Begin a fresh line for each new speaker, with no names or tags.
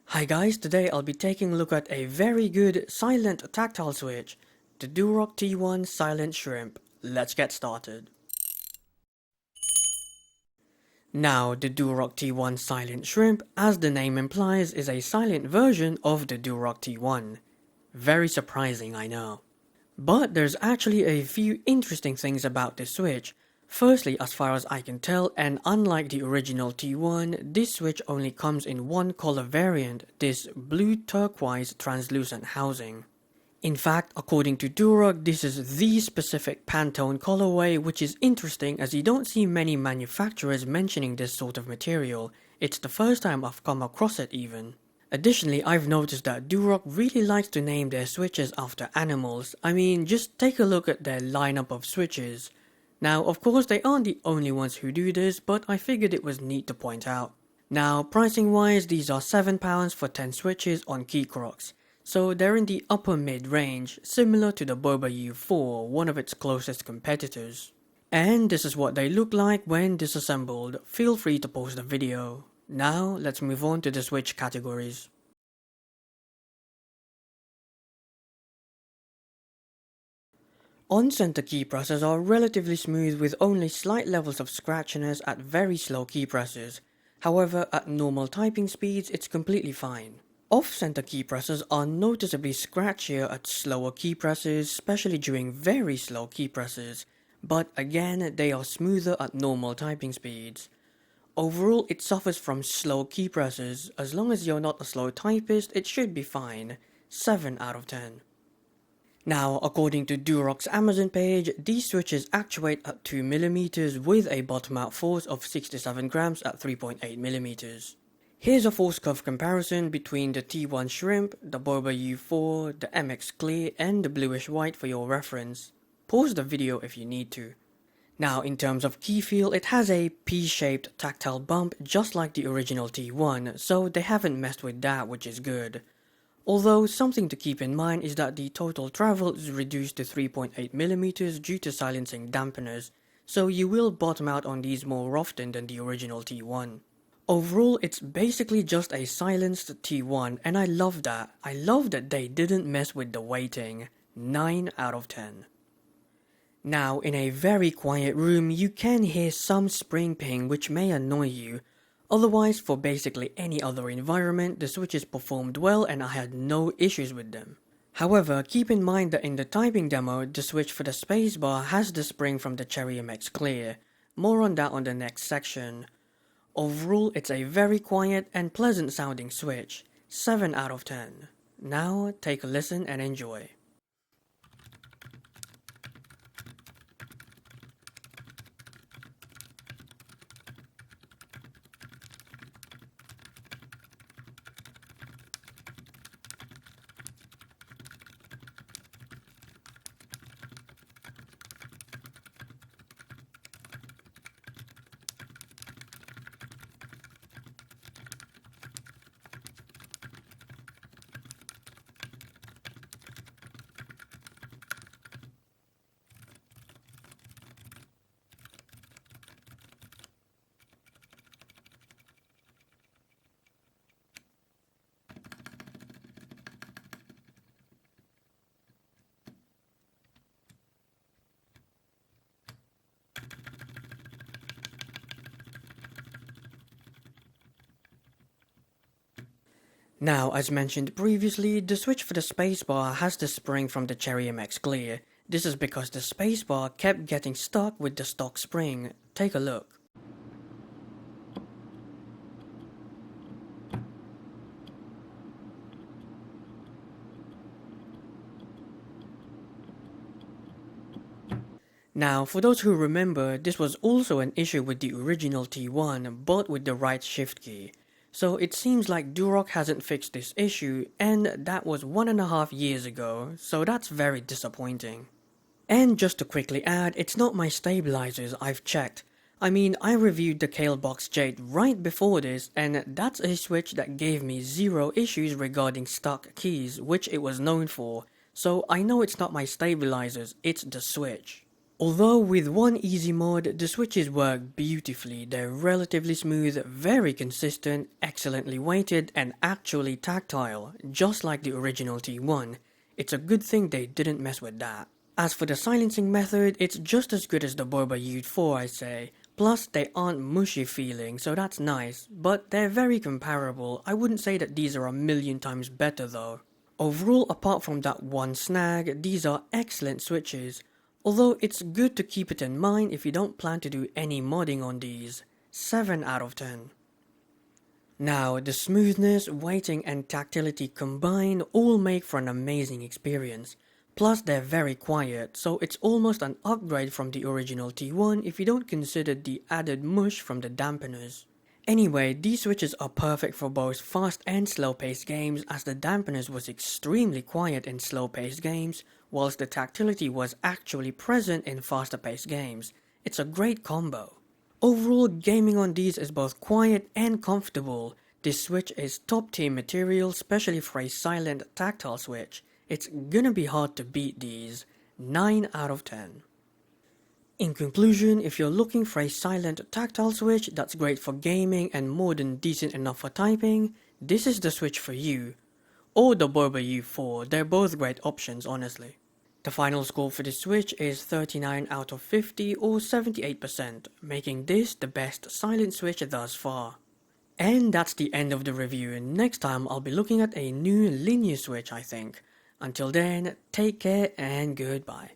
Hi guys, today I'll be taking a look at a very good silent tactile switch, the Durock T1 Silent Shrimp. Let's get started. Now, the Durock T1 Silent Shrimp, as the name implies, is a silent version of the Durock T1. Very surprising, I know. But there's actually a few interesting things about this switch. Firstly, as far as I can tell, and unlike the original T1, this switch only comes in one color variant, this blue turquoise translucent housing. In fact, according to Durock, this is the specific Pantone colorway, which is interesting as you don't see many manufacturers mentioning this sort of material. It's the first time I've come across it even. Additionally, I've noticed that Durock really likes to name their switches after animals. I mean, just take a look at their lineup of switches. Now, of course, they aren't the only ones who do this, but I figured it was neat to point out. Now, pricing wise, these are £7 for 10 switches on Keycaps. So they're in the upper mid range, similar to the Boba U4, one of its closest competitors. And this is what they look like when disassembled. Feel free to pause the video. Now, let's move on to the switch categories. On-center key presses are relatively smooth with only slight levels of scratchiness at very slow key presses. However, at normal typing speeds, it's completely fine. Off-center key presses are noticeably scratchier at slower key presses, especially during very slow key presses. But again, they are smoother at normal typing speeds. Overall, it suffers from slow key presses. As long as you're not a slow typist, it should be fine. 7 out of 10. Now, according to Durock's Amazon page, these switches actuate at 2mm with a bottom-out force of 67 grams at 3.8mm. Here's a force curve comparison between the T1 Shrimp, the Boba U4, the MX Clear, and the bluish white for your reference. Pause the video if you need to. Now, in terms of key feel, it has a P-shaped tactile bump just like the original T1, so they haven't messed with that, which is good. Although, something to keep in mind is that the total travel is reduced to 3.8mm due to silencing dampeners, so you will bottom out on these more often than the original T1. Overall, it's basically just a silenced T1, and I love that. I love that they didn't mess with the weighting. 9 out of 10. Now, in a very quiet room, you can hear some spring ping which may annoy you. Otherwise, for basically any other environment, the switches performed well and I had no issues with them. However, keep in mind that in the typing demo, the switch for the spacebar has the spring from the Cherry MX Clear. More on that on the next section. Overall, it's a very quiet and pleasant sounding switch. 7 out of 10. Now, take a listen and enjoy. Now, as mentioned previously, the switch for the spacebar has the spring from the Cherry MX Clear. This is because the spacebar kept getting stuck with the stock spring. Take a look. Now, for those who remember, this was also an issue with the original T1, but with the right shift key. So it seems like Durock hasn't fixed this issue, and that was 1.5 years ago, so that's very disappointing. And just to quickly add, it's not my stabilizers, I've checked. I mean, I reviewed the Kalebox Jade right before this, and that's a switch that gave me 0 issues regarding stuck keys, which it was known for. So I know it's not my stabilizers, it's the switch. Although with one easy mod, the switches work beautifully. They're relatively smooth, very consistent, excellently weighted, and actually tactile, just like the original T1. It's a good thing they didn't mess with that. As for the silencing method, it's just as good as the Boba U4, I'd say. Plus, they aren't mushy feeling, so that's nice, but they're very comparable. I wouldn't say that these are a million times better though. Overall, apart from that one snag, these are excellent switches. Although it's good to keep it in mind if you don't plan to do any modding on these. 7 out of 10. Now, the smoothness, weighting and tactility combined all make for an amazing experience. Plus they're very quiet, so it's almost an upgrade from the original T1 if you don't consider the added mush from the dampeners. Anyway, these switches are perfect for both fast and slow paced games, as the dampeners was extremely quiet in slow paced games, whilst the tactility was actually present in faster paced games. It's a great combo. Overall, gaming on these is both quiet and comfortable. This switch is top tier material, especially for a silent tactile switch. It's gonna be hard to beat these. 9 out of 10. In conclusion, if you're looking for a silent tactile switch that's great for gaming and more than decent enough for typing, this is the switch for you. Or the Boba U4, they're both great options honestly. The final score for this switch is 39 out of 50 or 78%, making this the best silent switch thus far. And that's the end of the review. Next time I'll be looking at a new linear switch I think. Until then, take care and goodbye.